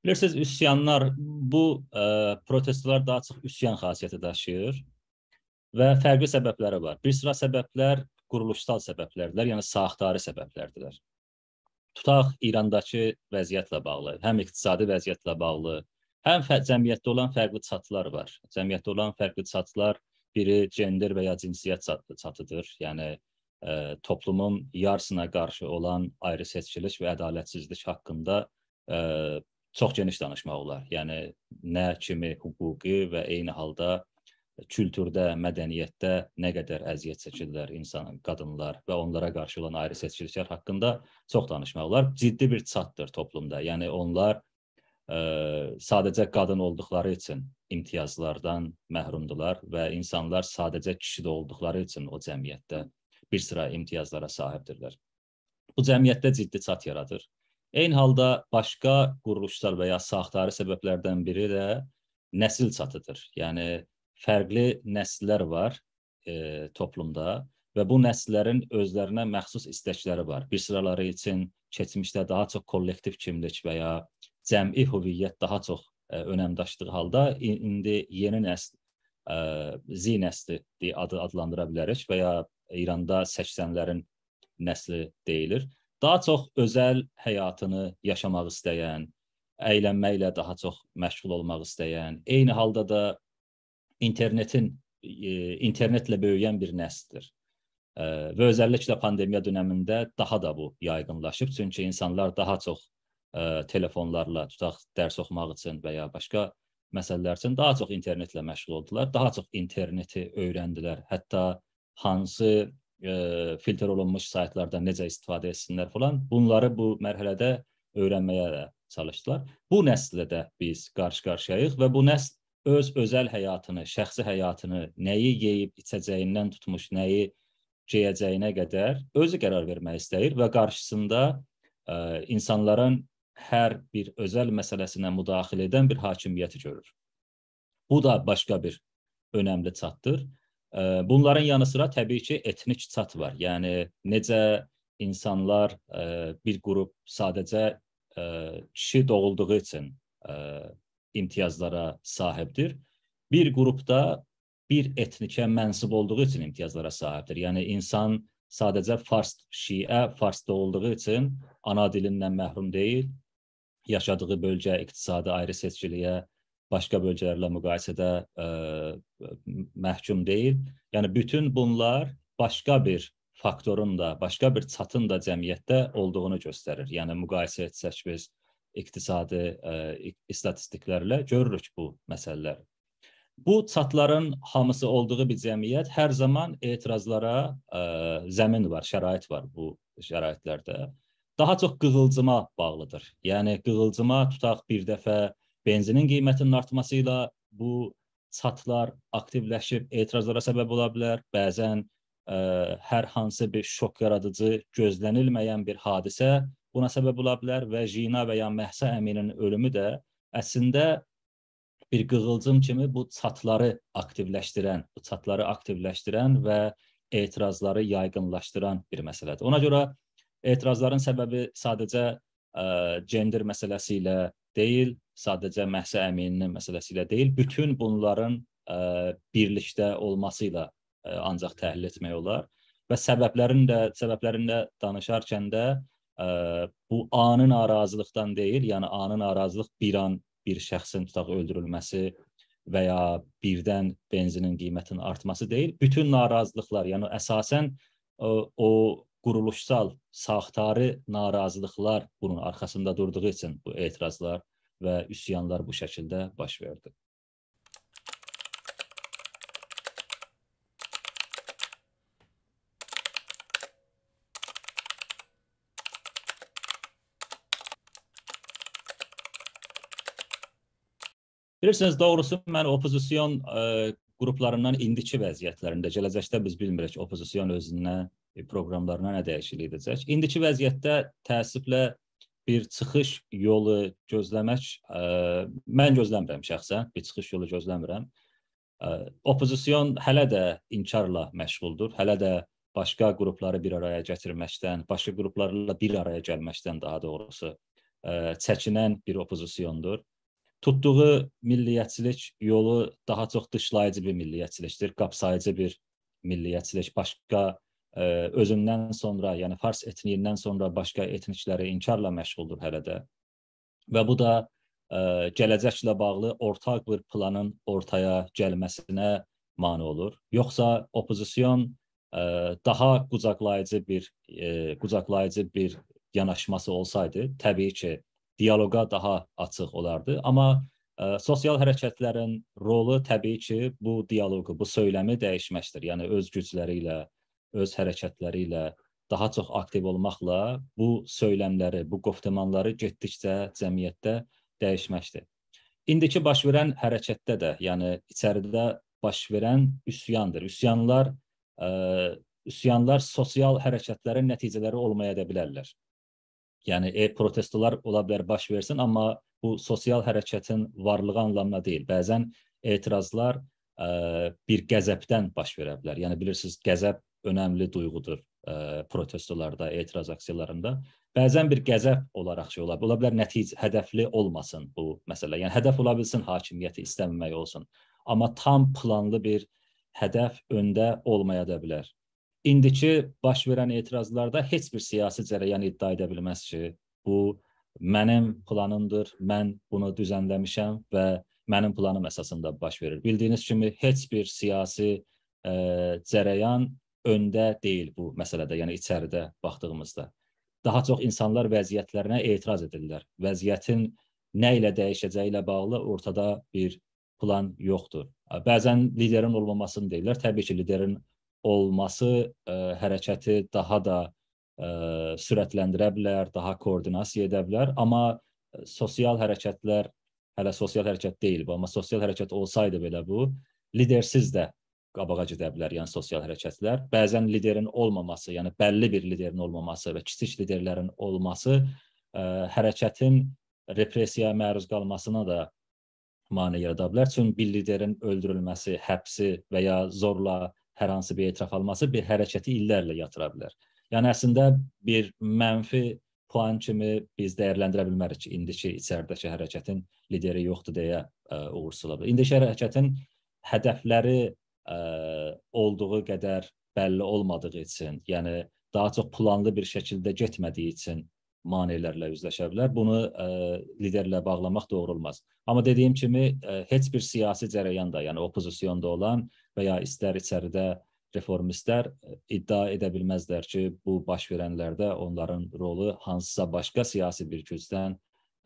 Bilirsiniz, üsyanlar, bu protestolar daha çox üsyan xasiyyəti daşıyır və fərqli səbəbləri var. Bir sıra səbəblər quruluşsal səbəblərdir, yəni saaxtarı səbəblərdir. Tutaq İrandakı vəziyyətlə bağlı, həm iqtisadi vəziyyətlə bağlı, həm cəmiyyətdə olan fərqli çatılar var. Cəmiyyətdə olan fərqli çatılar biri gender və ya cinsiyyət çatıdır. Yəni toplumun yarısına qarşı olan ayrı seçkilik və ədalətsizlik haqqında çox geniş danışmaq olar. Yəni, nə kimi hüquqi və eyni halda kültürdə, mədəniyyətdə nə qədər əziyyət çəkirlər insan, qadınlar və onlara qarşı olan ayrı seçkiliklər haqqında çox danışmaq olar. Ciddi bir çatdır toplumda. Yəni, onlar sadəcə qadın olduqları üçün imtiyazlardan məhrumdular və insanlar sadəcə kişi olduqları üçün o cəmiyyətdə bir sıra imtiyazlara sahibdirlər. Bu cəmiyyətdə ciddi çat yaradır. Eyni halda başqa quruluşsal və ya saaxtarı səbəblərdən biri də nəsil çatıdır. Yəni, fərqli nəsillər var toplumda və bu nəsillərin özlərinə məxsus istəkləri var. Bir sıraları üçün keçmişdə daha çox kollektiv kimlik və ya cəmi hüviyyət daha çox önəm daşıdığı halda indi yeni nəsil, Z nəsli adlandıra bilərik və ya İranda 80-lərin nəsli deyilir. Daha çox özəl həyatını yaşamaq istəyən, əylənməklə daha çox məşğul olmaq istəyən, eyni halda da internetlə böyüyən bir nəsildir. Və özəlliklə pandemiya dönəmində daha da bu yaygınlaşıb. Çünki insanlar daha çox telefonlarla, tutaq dərs oxumaq üçün və ya başqa məsələlər üçün daha çox internetlə məşğul oldular. Daha çox interneti öyrəndilər. Hətta hansı filtr olunmuş saytlardan necə istifadə etsinlər falan. Bunları bu mərhələdə öyrənməyə də çalışdılar. Bu nəslə də biz qarşı-qarşıyayıq və bu nəsl öz özəl həyatını, şəxsi həyatını, nəyi yeyib içəcəyindən tutmuş, nəyi geyəcəyinə qədər özü qərar vermək istəyir və qarşısında insanların hər bir özəl məsələsinə müdaxilə edən bir hakimiyyəti görür. Bu da başqa bir önəmli çatdır. Bunların yanı sıra təbii ki, etnik çat var. Yəni, necə insanlar bir qrup sadəcə kişi doğulduğu üçün imtiyazlara sahibdir. Bir qrupda bir etnikə mənsub olduğu üçün imtiyazlara sahibdir. Yəni, insan sadəcə fars doğulduğu üçün ana dilindən məhrum deyil, yaşadığı bölgə, iqtisadi ayrı seçkiliyə, başqa bölgələrlə müqayisədə məhkum deyil. Yəni, bütün bunlar başqa bir faktorun da, başqa bir çatın da cəmiyyətdə olduğunu göstərir. Yəni, müqayisə etsək biz iqtisadi istatistiklərlə görürük bu məsələləri. Bu çatların hamısı olduğu bir cəmiyyət hər zaman etirazlara zəmin var, şərait var bu şəraitlərdə. Daha çox qığılcıma bağlıdır. Yəni, qığılcıma tutaq bir dəfə benzinin qiymətinin artması ilə bu çatlar aktivləşib etirazlara səbəb ola bilər. Bəzən hər hansı bir şok yaradıcı, gözlənilməyən bir hadisə buna səbəb ola bilər və Jina və ya Məhsə Əminin ölümü də əslində bir qığılcım kimi bu çatları aktivləşdirən və etirazları yaygınlaşdıran bir məsələdir. Ona görə etirazların səbəbi sadəcə gender məsələsi ilə deyil, sadəcə Məhsə Əmininin məsələsi ilə deyil, bütün bunların birlikdə olması ilə ancaq təhlil etmək olar və səbəblərində danışarkən də bu ani narazılıqdan deyil, yəni ani narazılıq bir an bir şəxsin tutaq öldürülməsi və ya birdən benzinin qiymətinin artması deyil, bütün narazılıqlar, yəni əsasən o quruluşsal, saaxtarı narazılıqlar bunun arxasında durduğu üçün bu etirazlar və üsyanlar bu şəkildə baş verdi. Bilirsiniz, doğrusu mən opozisyon qruplarından indiki vəziyyətlərində, gələcəkdə biz bilmirik opozisyon özündən proqramlarına nə dəyişiklik edəcək. İndiki vəziyyətdə təəssüflə bir çıxış yolu gözləmək, mən gözləmirəm şəxsən, bir çıxış yolu gözləmirəm. Opozisyon hələ də inkarla məşğuldur, hələ də başqa qrupları bir araya gətirməkdən, başqa qruplarla bir araya gəlməkdən daha doğrusu çəkinən bir opozisiyondur. Tutduğu milliyyətçilik yolu daha çox dışlayıcı bir milliyyətçilikdir, qapsayıcı bir milliyyətçilik. Başqa özündən sonra, yəni fars etniyindən sonra başqa etnikləri inkarla məşğuldur hələ də. Və bu da gələcəklə bağlı ortaq bir planın ortaya gəlməsinə mane olur. Yoxsa opozisyon daha qucaqlayıcı bir yanaşması olsaydı, təbii ki, diyaloqa daha açıq olardı. Amma sosial hərəkətlərin rolu təbii ki, bu diyaloqu, bu söyləmi dəyişməkdir. Yəni öz gücləri ilə, öz hərəkətləri ilə daha çox aktiv olmaqla bu söyləmləri, bu qoftamanları getdikcə cəmiyyətdə dəyişməkdir. İndiki baş verən hərəkətdə də, yəni içəridə baş verən üsyandır. Üsyanlar sosial hərəkətlərin nəticələri olmaya da bilərlər. Yəni protestolar ola bilər baş versin, amma bu sosial hərəkətin varlığı anlamına deyil. Bəzən etirazlar bir qəzəbdən baş verə bilər. Yəni bilirsiniz, qəzəb önəmli duyğudur protestolarda, etiraz aksiyalarında. Bəzən bir qəzəb olaraq ola bilər, nəticə, hədəfli olmasın bu məsələ. Yəni hədəf ola bilsin, hakimiyyəti istəməmək olsun. Amma tam planlı bir hədəf öndə olmaya da bilər. İndiki baş verən etirazlarda heç bir siyasi cərəyan iddia edə bilməz ki, bu mənim planımdır, mən bunu düzənləmişəm və mənim planım əsasında baş verir. Bildiyiniz kimi, heç bir siyasi cərəyan öndə deyil bu məsələdə, yəni içəridə baxdığımızda. Daha çox insanlar vəziyyətlərinə etiraz edirlər. Vəziyyətin nə ilə dəyişəcəyi ilə bağlı ortada bir plan yoxdur. Bəzən liderin olmamasını deyirlər. Təbii ki, liderin olması hərəkəti daha da sürətləndirə bilər, daha koordinasiya edə bilər. Amma sosial hərəkətlər, hələ sosial hərəkət deyil bu, amma sosial hərəkət olsaydı belə bu, lidersiz də qabağa gedə bilər, yəni sosial hərəkətlər. Bəzən liderin olmaması, yəni bəlli bir liderin olmaması və kiçik liderlərin olması hərəkətin repressiyaya məruz qalmasına da mane yarada bilər. Çünki bir liderin öldürülməsi, həbsi və ya zorla hər hansı bir etiraf alması bir hərəkəti illərlə yatıra bilər. Yəni əslində bir mənfi puan kimi biz dəyərləndirə bilmərik ki, indiki içəridəki hərəkətin lideri yoxdur deyə uğursuzlanır. İndiki hərəkətin hədəfləri olduğu qədər bəlli olmadığı üçün, yəni daha çox planlı bir şəkildə getmədiyi üçün maneələrlə üzləşə bilər. Bunu liderlə bağlamaq doğru olmaz. Amma dediyim kimi, heç bir siyasi cərəyan da, yəni opozisyonda olan və ya istər içəridə reformistlər iddia edə bilməzlər ki, bu baş verənlərdə onların rolu hansısa başqa siyasi bir gücdən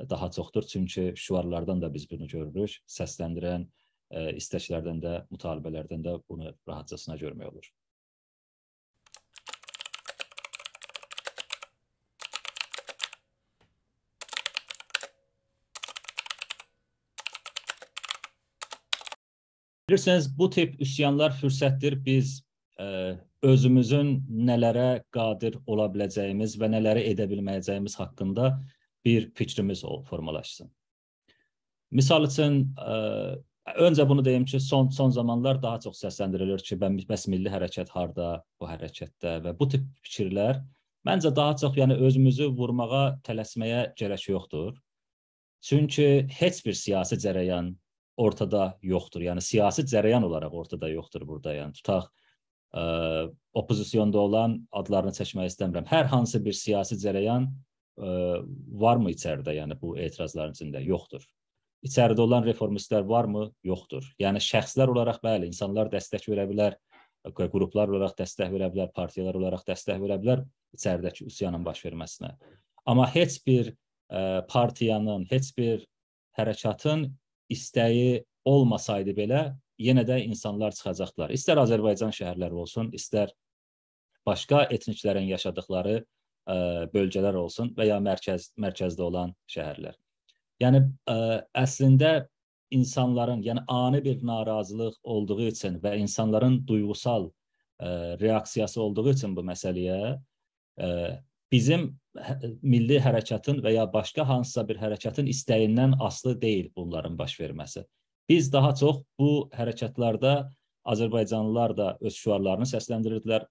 daha çoxdur. Çünki şüarlardan da biz bunu görürük, səsləndirən istəklərdən də, mütalibələrdən də bunu rahatcasına görmək olur. Bilirsiniz, bu tip üsyanlar fürsətdir. Biz özümüzün nələrə qadir ola biləcəyimiz və nələri edə bilməyəcəyimiz haqqında bir fikrimiz formalaşsın. Misal üçün, öncə bunu deyim ki, son zamanlar daha çox səsləndirilir ki, bəs milli hərəkət harda, bu hərəkətdə və bu tip fikirlər məncə daha çox özümüzü vurmağa, tələsməyə gərək yoxdur. Çünki heç bir siyasi cərəyan ortada yoxdur. Yəni siyasi cərəyan olaraq ortada yoxdur burada. Yəni tutaq, opozisyonda olan adlarını çəkmək istəmirəm. Hər hansı bir siyasi cərəyan varmı içəridə, yəni bu etirazların içində? Yoxdur. İçəridə olan reformistlər varmı? Yoxdur. Yəni şəxslər olaraq bəli, insanlar dəstək verə bilər, qruplar olaraq dəstək verə bilər, partiyalar olaraq dəstək verə bilər içəridəki üsyanın baş verməsinə. Amma heç bir partiyanın, heç bir hərəkatın istəyi olmasaydı belə, yenə də insanlar çıxacaqlar. İstər Azərbaycan şəhərləri olsun, istər başqa etniklərin yaşadıkları bölgələr olsun və ya mərkəzdə olan şəhərlər. Yəni, əslində insanların, yəni ani bir narazılıq olduğu üçün və insanların duyğusal reaksiyası olduğu üçün bu məsələyə bizim milli hərəkatın və ya başqa hansısa bir hərəkatın istəyindən asılı deyil bunların baş verməsi. Biz daha çox bu hərəkatlarda Azərbaycanlılar da öz şüarlarını səsləndirirdilər.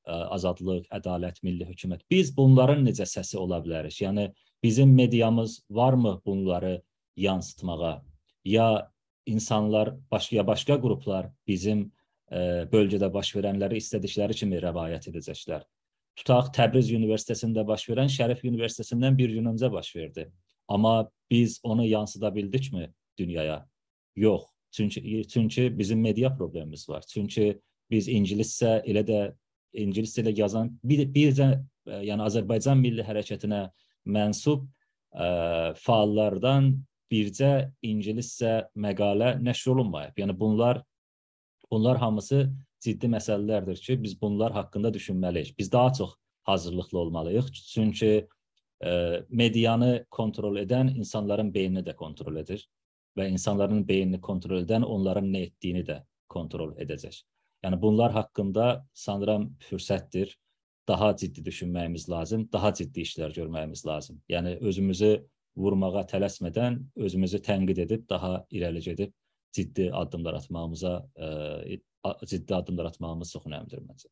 Azadlıq, ədalət, milli hökumət. Biz bunların necə səsi ola bilərik? Yəni, Bizim medyamız varmı bunları yansıtmağa? Ya insanlar, başqa qruplar bizim bölgədə baş verənləri istədikləri kimi rəvayət edəcəklər. Tutaq, Təbriz Üniversitesində baş verən Şərif Üniversitesindən bir gün öncə baş verdi. Amma biz onu yansıda bildikmi dünyaya? Yox. Çünki bizim media problemimiz var. Çünki biz ingiliscə ilə yazan bircə yəni Azərbaycan Milli Hərəkətinə mənsub fəallardan bircə ingiliscə məqalə nəşr olunmayıb. Yəni bunlar hamısı ciddi məsələlərdir ki, biz bunlar haqqında düşünməliyik. Biz daha çox hazırlıqlı olmalıyıq. Çünki medianı kontrol edən insanların beynini də kontrol edir və insanların beynini kontrol edən onların nə etdiyini də kontrol edəcək. Yəni bunlar haqqında sanıram fürsətdir. Daha ciddi düşünməyimiz lazım, daha ciddi işlər görməyimiz lazım. Yəni özümüzü vurmağa tələsmədən özümüzü tənqid edib, daha irəli gedib ciddi addımlar atmağımız çox önəmlidir məncə.